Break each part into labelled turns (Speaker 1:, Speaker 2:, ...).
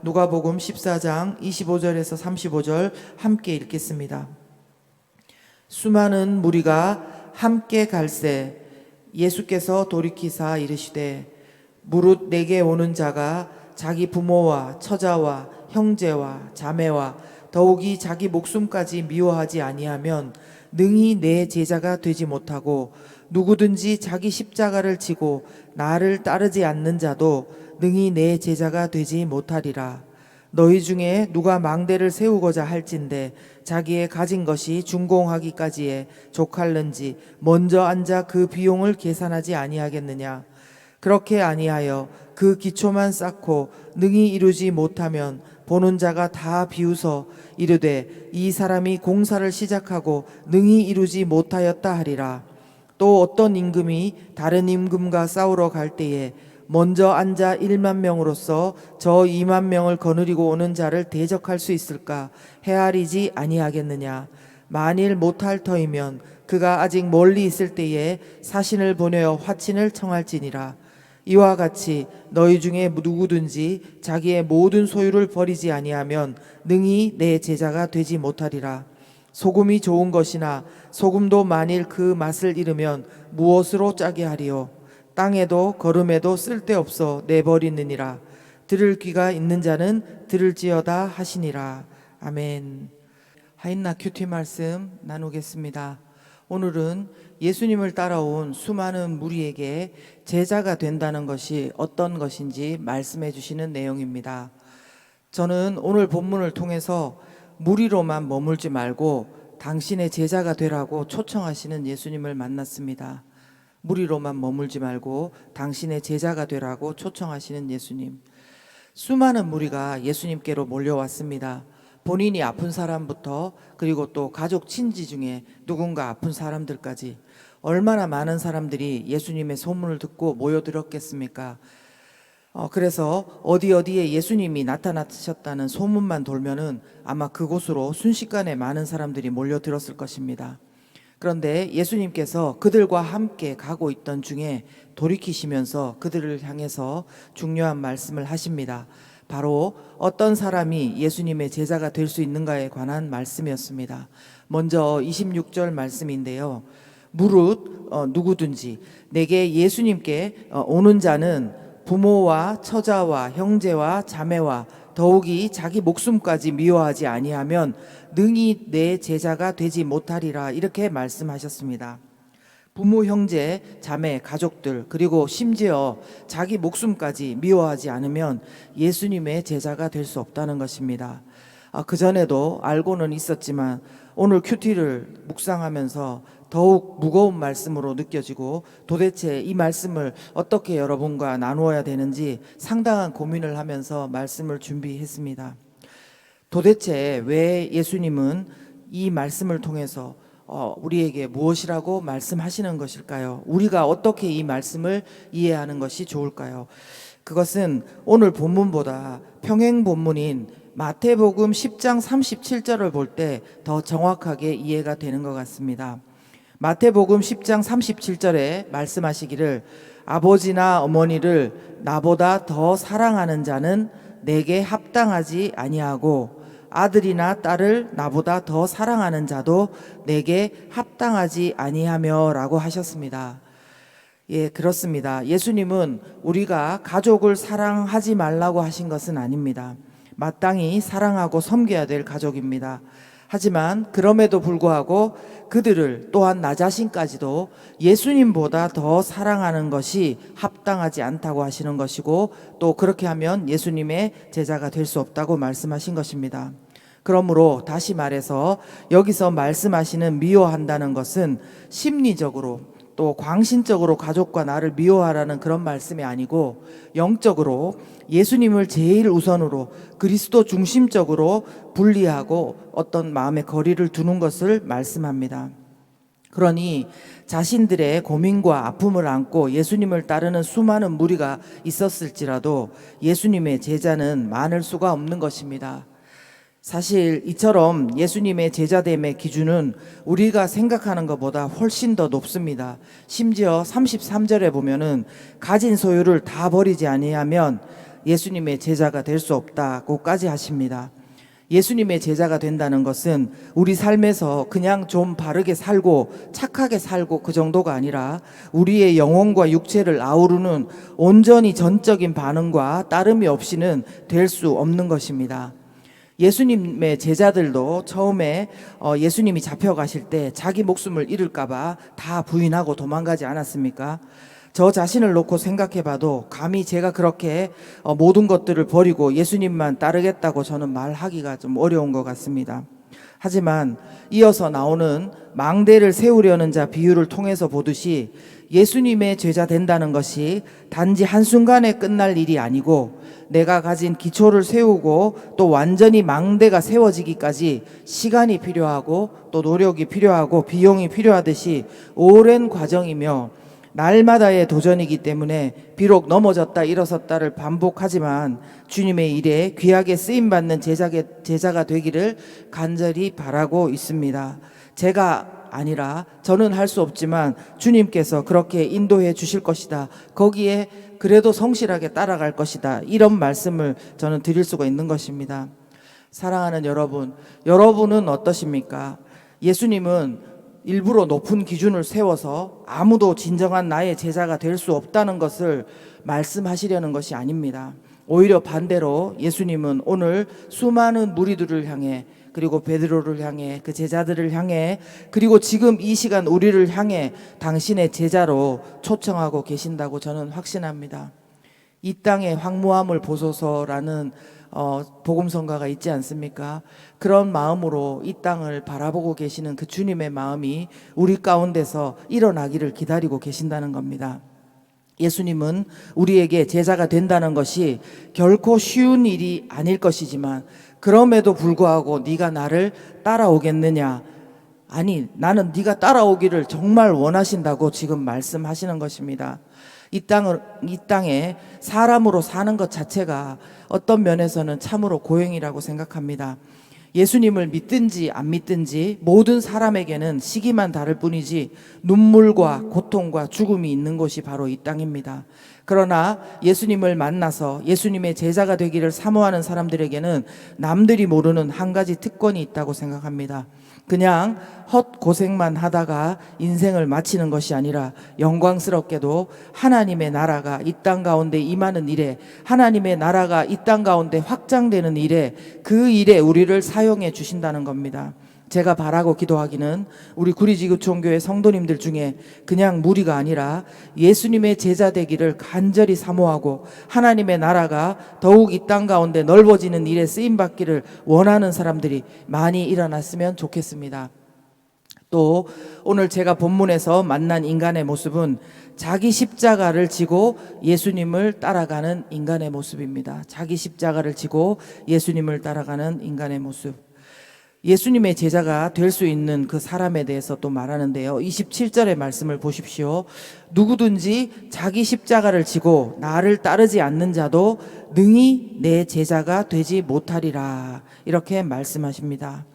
Speaker 1: 누가복음 14장 25절에서 35절 함께 읽겠습니다. 수많은 무리가 함께 갈새 예수께서 돌이키사 이르시되 무릇 내게 오는 자가 자기 부모와 처자와 형제와 자매와 더욱이 자기 목숨까지 미워하지 아니하면 능히 내 제자가 되지 못하고 누구든지 자기 십자가를 지고 나를 따르지 않는 자도 능히 내 제자가 되지 못하리라. 너희 중에 누가 망대를 세우고자 할진대 자기의 가진 것이 준공하기까지에 족할는지 먼저 앉아 그 비용을 계산하지 아니하겠느냐. 그렇게 아니하여 그 기초만 쌓고 능히 이루지 못하면 보는 자가 다 비웃어 이르되 이 사람이 공사를 시작하고 능히 이루지 못하였다 하리라. 또 어떤 임금이 다른 임금과 싸우러 갈 때에 먼저 앉아 1만 명으로서 저 2만 명을 거느리고 오는 자를 대적할 수 있을까 헤아리지 아니하겠느냐. 만일 못할 터이면 그가 아직 멀리 있을 때에 사신을 보내어 화친을 청할지니라. 이와 같이 너희 중에 누구든지 자기의 모든 소유를 버리지 아니하면 능히 내 제자가 되지 못하리라. 소금이 좋은 것이나 소금도 만일 그 맛을 잃으면 무엇으로 짜게 하리요. 땅에도 거름에도 쓸데없어 내버리느니라. 들을 귀가 있는 자는 들을지어다 하시니라. 아멘. 하인나 큐티 말씀 나누겠습니다. 오늘은 예수님을 따라온 수많은 무리에게 제자가 된다는 것이 어떤 것인지 말씀해 주시는 내용입니다. 저는 오늘 본문을 통해서 무리로만 머물지 말고 당신의 제자가 되라고 초청하시는 예수님을 만났습니다. 무리로만 머물지 말고 당신의 제자가 되라고 초청하시는 예수님. 수많은 무리가 예수님께로 몰려왔습니다. 본인이 아픈 사람부터 그리고 또 가족 친지 중에 누군가 아픈 사람들까지 얼마나 많은 사람들이 예수님의 소문을 듣고 모여들었겠습니까? 그래서 어디에 예수님이 나타나셨다는 소문만 돌면은 아마 그곳으로 순식간에 많은 사람들이 몰려들었을 것입니다. 그런데 예수님께서 그들과 함께 가고 있던 중에 돌이키시면서 그들을 향해서 중요한 말씀을 하십니다. 바로 어떤 사람이 예수님의 제자가 될 수 있는가에 관한 말씀이었습니다. 먼저 26절 말씀인데요. 무릇 누구든지 내게 예수님께 오는 자는 부모와 처자와 형제와 자매와 더욱이 자기 목숨까지 미워하지 아니하면 능히 내 제자가 되지 못하리라. 이렇게 말씀하셨습니다. 부모, 형제, 자매, 가족들 그리고 심지어 자기 목숨까지 미워하지 않으면 예수님의 제자가 될 수 없다는 것입니다. 그전에도 알고는 있었지만 오늘 큐티를 묵상하면서 더욱 무거운 말씀으로 느껴지고 도대체 이 말씀을 어떻게 여러분과 나누어야 되는지 상당한 고민을 하면서 말씀을 준비했습니다. 도대체 왜 예수님은 이 말씀을 통해서 우리에게 무엇이라고 말씀하시는 것일까요? 우리가 어떻게 이 말씀을 이해하는 것이 좋을까요? 그것은 오늘 본문보다 평행 본문인 마태복음 10장 37절을 볼 때 더 정확하게 이해가 되는 것 같습니다. 마태복음 10장 37절에 말씀하시기를 아버지나 어머니를 나보다 더 사랑하는 자는 내게 합당하지 아니하고 아들이나 딸을 나보다 더 사랑하는 자도 내게 합당하지 아니하며 라고 하셨습니다. 예, 그렇습니다. 예수님은 우리가 가족을 사랑하지 말라고 하신 것은 아닙니다. 마땅히 사랑하고 섬겨야 될 가족입니다. 하지만 그럼에도 불구하고 그들을 또한 나 자신까지도 예수님보다 더 사랑하는 것이 합당하지 않다고 하시는 것이고 또 그렇게 하면 예수님의 제자가 될 수 없다고 말씀하신 것입니다. 그러므로 다시 말해서 여기서 말씀하시는 미워한다는 것은 심리적으로 또 광신적으로 가족과 나를 미워하라는 그런 말씀이 아니고 영적으로 예수님을 제일 우선으로 그리스도 중심적으로 분리하고 어떤 마음의 거리를 두는 것을 말씀합니다. 그러니 자신들의 고민과 아픔을 안고 예수님을 따르는 수많은 무리가 있었을지라도 예수님의 제자는 많을 수가 없는 것입니다. 사실 이처럼 예수님의 제자됨의 기준은 우리가 생각하는 것보다 훨씬 더 높습니다. 심지어 33절에 보면은 가진 소유를 다 버리지 아니하면 예수님의 제자가 될 수 없다고까지 하십니다. 예수님의 제자가 된다는 것은 우리 삶에서 그냥 좀 바르게 살고 착하게 살고 그 정도가 아니라 우리의 영혼과 육체를 아우르는 온전히 전적인 반응과 따름이 없이는 될 수 없는 것입니다. 예수님의 제자들도 처음에 예수님이 잡혀가실 때 자기 목숨을 잃을까봐 다 부인하고 도망가지 않았습니까? 저 자신을 놓고 생각해봐도 감히 제가 그렇게 모든 것들을 버리고 예수님만 따르겠다고 저는 말하기가 좀 어려운 것 같습니다. 하지만 이어서 나오는 망대를 세우려는 자 비유를 통해서 보듯이 예수님의 제자 된다는 것이 단지 한순간에 끝날 일이 아니고 내가 가진 기초를 세우고 또 완전히 망대가 세워지기까지 시간이 필요하고 또 노력이 필요하고 비용이 필요하듯이 오랜 과정이며 날마다의 도전이기 때문에 비록 넘어졌다 일어섰다를 반복하지만 주님의 일에 귀하게 쓰임받는 제자가 되기를 간절히 바라고 있습니다. 제가 아니라 저는 할 수 없지만 주님께서 그렇게 인도해 주실 것이다. 거기에 그래도 성실하게 따라갈 것이다. 이런 말씀을 저는 드릴 수가 있는 것입니다. 사랑하는 여러분, 여러분은 어떠십니까? 예수님은 일부러 높은 기준을 세워서 아무도 진정한 나의 제자가 될 수 없다는 것을 말씀하시려는 것이 아닙니다. 오히려 반대로 예수님은 오늘 수많은 무리들을 향해 그리고 베드로를 향해 그 제자들을 향해 그리고 지금 이 시간 우리를 향해 당신의 제자로 초청하고 계신다고 저는 확신합니다. 이 땅의 황무함을 보소서라는 복음성가가 있지 않습니까? 그런 마음으로 이 땅을 바라보고 계시는 그 주님의 마음이 우리 가운데서 일어나기를 기다리고 계신다는 겁니다. 예수님은 우리에게 제자가 된다는 것이 결코 쉬운 일이 아닐 것이지만 그럼에도 불구하고 네가 나를 따라오겠느냐? 아니, 나는 네가 따라오기를 정말 원하신다고 지금 말씀하시는 것입니다. 이 땅에 사람으로 사는 것 자체가 어떤 면에서는 참으로 고행이라고 생각합니다. 예수님을 믿든지 안 믿든지 모든 사람에게는 시기만 다를 뿐이지 눈물과 고통과 죽음이 있는 곳이 바로 이 땅입니다. 그러나 예수님을 만나서 예수님의 제자가 되기를 사모하는 사람들에게는 남들이 모르는 한 가지 특권이 있다고 생각합니다. 그냥 헛고생만 하다가 인생을 마치는 것이 아니라 영광스럽게도 하나님의 나라가 이 땅 가운데 임하는 일에, 하나님의 나라가 이 땅 가운데 확장되는 일에, 그 일에 우리를 사용해 주신다는 겁니다. 제가 바라고 기도하기는 우리 구리지구촌교회 성도님들 중에 그냥 무리가 아니라 예수님의 제자 되기를 간절히 사모하고 하나님의 나라가 더욱 이 땅 가운데 넓어지는 일에 쓰임받기를 원하는 사람들이 많이 일어났으면 좋겠습니다. 또 오늘 제가 본문에서 만난 인간의 모습은 자기 십자가를 지고 예수님을 따라가는 인간의 모습입니다. 자기 십자가를 지고 예수님을 따라가는 인간의 모습. 예수님의 제자가 될 수 있는 그 사람에 대해서 또 말하는데요. 27절의 말씀을 보십시오. 누구든지 자기 십자가를 지고 나를 따르지 않는 자도 능히 내 제자가 되지 못하리라. 이렇게 말씀하십니다.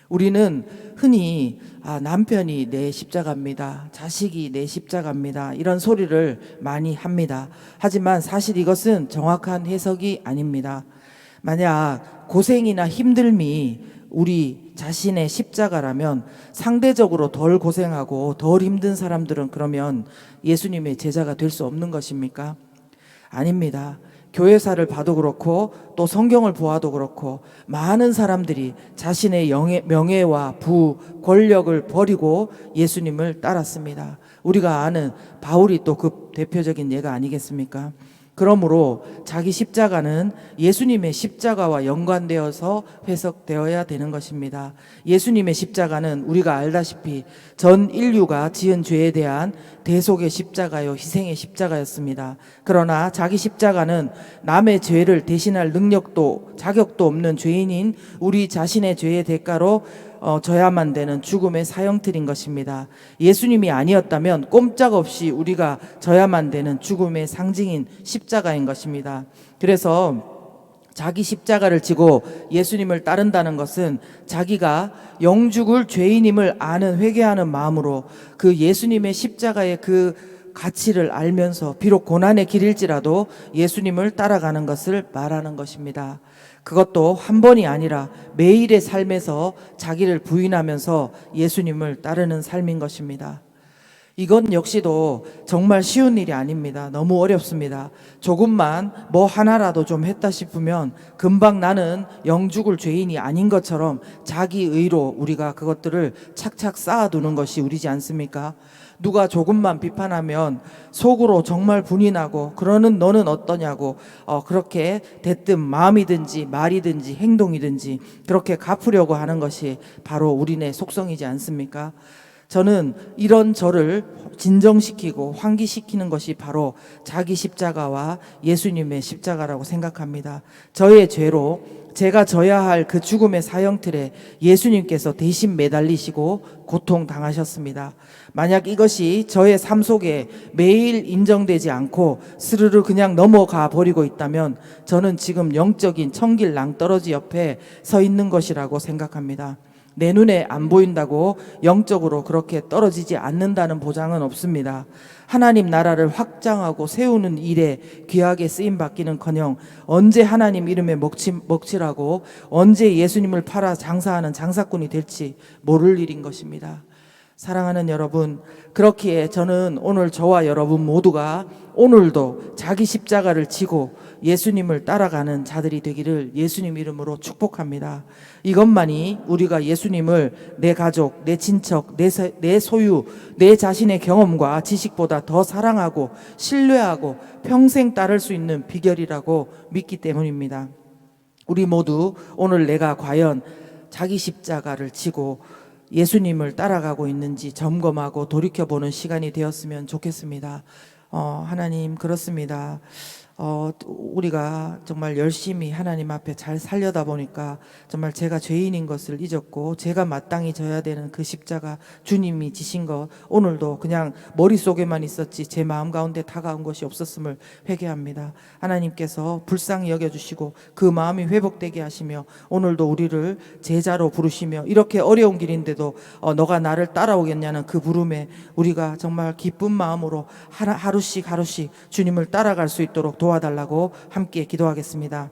Speaker 1: 우리는 흔히 남편이 내 십자가입니다. 자식이 내 십자가입니다. 이런 소리를 많이 합니다. 하지만 사실 이것은 정확한 해석이 아닙니다. 만약 고생이나 힘듦이 우리 자신의 십자가라면 상대적으로 덜 고생하고 덜 힘든 사람들은 그러면 예수님의 제자가 될 수 없는 것입니까? 아닙니다. 교회사를 봐도 그렇고 또 성경을 보아도 그렇고 많은 사람들이 자신의 명예와 부, 권력을 버리고 예수님을 따랐습니다. 우리가 아는 바울이 또 그 대표적인 예가 아니겠습니까? 그러므로 자기 십자가는 예수님의 십자가와 연관되어서 해석되어야 되는 것입니다. 예수님의 십자가는 우리가 알다시피 전 인류가 지은 죄에 대한 대속의 십자가요, 희생의 십자가였습니다. 그러나 자기 십자가는 남의 죄를 대신할 능력도 자격도 없는 죄인인 우리 자신의 죄의 대가로 져야만 되는 죽음의 사형틀인 것입니다. 예수님이 아니었다면 꼼짝없이 우리가 져야만 되는 죽음의 상징인 십자가인 것입니다. 그래서 자기 십자가를 지고 예수님을 따른다는 것은 자기가 영죽을 죄인임을 아는 회개하는 마음으로 그 예수님의 십자가의 그 가치를 알면서 비록 고난의 길일지라도 예수님을 따라가는 것을 말하는 것입니다. 그것도 한 번이 아니라 매일의 삶에서 자기를 부인하면서 예수님을 따르는 삶인 것입니다. 이건 역시도 정말 쉬운 일이 아닙니다. 너무 어렵습니다. 조금만 뭐 하나라도 좀 했다 싶으면 금방 나는 영죽을 죄인이 아닌 것처럼 자기 의로 우리가 그것들을 착착 쌓아두는 것이 우리지 않습니까? 누가 조금만 비판하면 속으로 정말 분이 나고 그러는 너는 어떠냐고 그렇게 대뜸 마음이든지 말이든지 행동이든지 그렇게 갚으려고 하는 것이 바로 우리네 속성이지 않습니까? 저는 이런 저를 진정시키고 환기시키는 것이 바로 자기 십자가와 예수님의 십자가라고 생각합니다. 저의 죄로 제가 져야 할 그 죽음의 사형틀에 예수님께서 대신 매달리시고 고통당하셨습니다. 만약 이것이 저의 삶 속에 매일 인정되지 않고 스르르 그냥 넘어가 버리고 있다면 저는 지금 영적인 청길 낭떠러지 옆에 서 있는 것이라고 생각합니다. 내 눈에 안 보인다고 영적으로 그렇게 떨어지지 않는다는 보장은 없습니다. 하나님 나라를 확장하고 세우는 일에 귀하게 쓰임받기는커녕 언제 하나님 이름에 먹칠하고 언제 예수님을 팔아 장사하는 장사꾼이 될지 모를 일인 것입니다. 사랑하는 여러분, 그렇기에 저는 오늘 저와 여러분 모두가 오늘도 자기 십자가를 지고 예수님을 따라가는 자들이 되기를 예수님 이름으로 축복합니다. 이것만이 우리가 예수님을 내 가족, 내 친척, 내 소유, 내 자신의 경험과 지식보다 더 사랑하고 신뢰하고 평생 따를 수 있는 비결이라고 믿기 때문입니다. 우리 모두 오늘 내가 과연 자기 십자가를 지고 예수님을 따라가고 있는지 점검하고 돌이켜보는 시간이 되었으면 좋겠습니다. 하나님, 그렇습니다. 우리가 정말 열심히 하나님 앞에 잘 살려다 보니까 정말 제가 죄인인 것을 잊었고 제가 마땅히 져야 되는 그 십자가 주님이 지신 것 오늘도 그냥 머릿속에만 있었지 제 마음 가운데 다가온 것이 없었음을 회개합니다. 하나님께서 불쌍히 여겨주시고 그 마음이 회복되게 하시며 오늘도 우리를 제자로 부르시며 이렇게 어려운 길인데도 너가 나를 따라오겠냐는 그 부름에 우리가 정말 기쁜 마음으로 하루씩 주님을 따라갈 수 있도록 도와달라고 함께 기도하겠습니다.